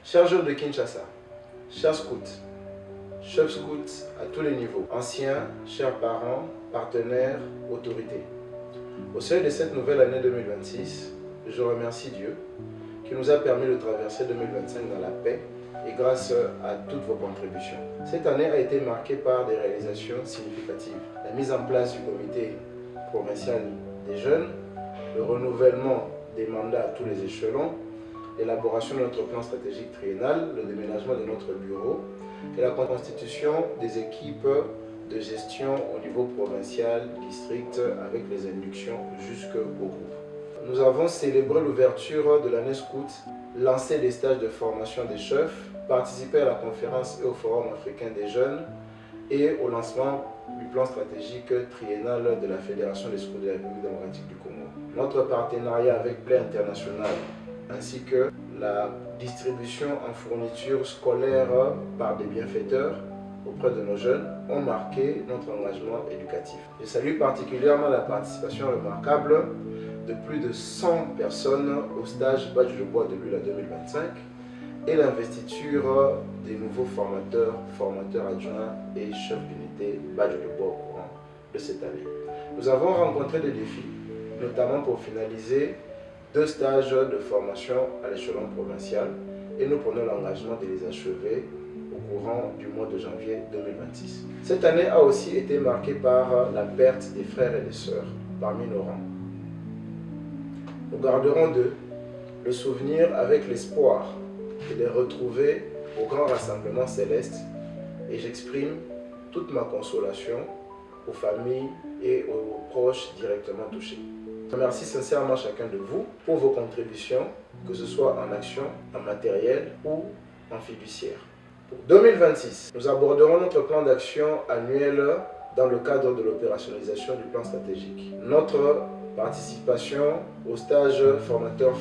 Chers jeunes de Kinshasa, chers scouts, chefs scouts à tous les niveaux, anciens, chers parents, partenaires, autorités. Au seuil de cette nouvelle année 2026, je remercie Dieu qui nous a permis de traverser 2025 dans la paix et grâce à toutes vos contributions. Cette année a été marquée par des réalisations significatives. La mise en place du comité provincial des jeunes, le renouvellement des mandats à tous les échelons, l'élaboration de notre plan stratégique triennal, le déménagement de notre bureau et la constitution des équipes de gestion au niveau provincial, district, avec les inductions jusqu'au groupe. Nous avons célébré l'ouverture de l'année scout, lancé des stages de formation des chefs, participé à la conférence et au forum africain des jeunes et au lancement du plan stratégique triennal de la Fédération des scouts de la République démocratique du Congo. Notre partenariat avec Play International ainsi que la distribution en fournitures scolaires par des bienfaiteurs auprès de nos jeunes ont marqué notre engagement éducatif. Je salue particulièrement la participation remarquable de plus de 100 personnes au stage Badge de Bois de Lula 2025 et l'investiture des nouveaux formateurs adjoints et chefs d'unité Badge de Bois au courant de cette année. Nous avons rencontré des défis, notamment pour finaliser 2 stages de formation à l'échelon provincial et nous prenons l'engagement de les achever au courant du mois de janvier 2026. Cette année a aussi été marquée par la perte des frères et des sœurs parmi nos rangs. Nous garderons d'eux le souvenir avec l'espoir de les retrouver au grand rassemblement céleste et j'exprime toute ma consolation aux familles et aux proches directement touchés. Je remercie sincèrement chacun de vous pour vos contributions, que ce soit en action, en matériel ou en fiduciaire. Pour 2026, nous aborderons notre plan d'action annuel dans le cadre de l'opérationnalisation du plan stratégique. Notre participation au stage formateur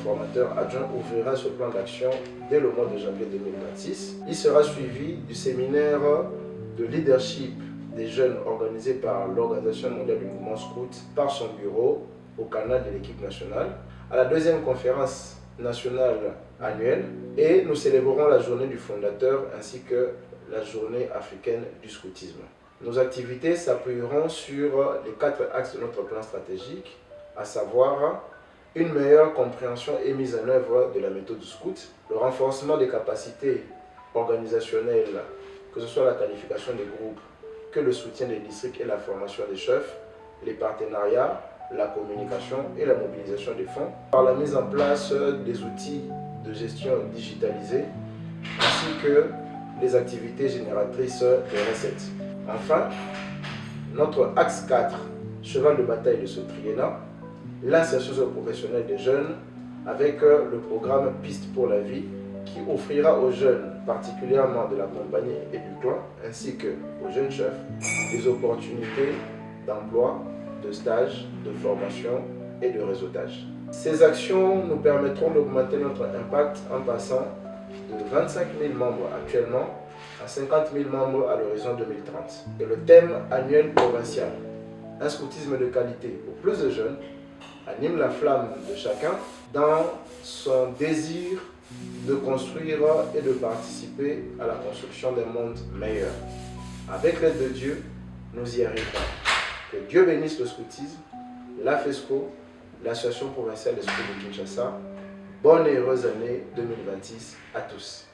adjoint ouvrira ce plan d'action dès le mois de janvier 2026. Il sera suivi du séminaire de leadership des jeunes organisé par l'Organisation mondiale du mouvement scout par son bureau au canal de l'équipe nationale, à la 2e conférence nationale annuelle et nous célébrerons la journée du fondateur ainsi que la journée africaine du scoutisme. Nos activités s'appuieront sur les 4 axes de notre plan stratégique, à savoir une meilleure compréhension et mise en œuvre de la méthode scout, le renforcement des capacités organisationnelles, que ce soit la qualification des groupes, que le soutien des districts et la formation des chefs, les partenariats, la communication et la mobilisation des fonds, par la mise en place des outils de gestion digitalisés, ainsi que les activités génératrices de recettes. Enfin, notre axe 4, cheval de bataille de ce triennat, l'insertion professionnelle des jeunes avec le programme Piste pour la vie qui offrira aux jeunes, particulièrement de la compagnie et du clan, ainsi qu'aux jeunes chefs, des opportunités d'emploi, de stage, de formation et de réseautage. Ces actions nous permettront d'augmenter notre impact en passant de 25 000 membres actuellement à 50 000 membres à l'horizon 2030. Et le thème annuel provincial, un scoutisme de qualité pour plus de jeunes, anime la flamme de chacun dans son désir de construire et de participer à la construction d'un monde meilleur. Avec l'aide de Dieu, nous y arriverons. Que Dieu bénisse le scoutisme, la FESCO, l'Association provinciale des scouts de Kinshasa. Bonne et heureuse année 2026 à tous.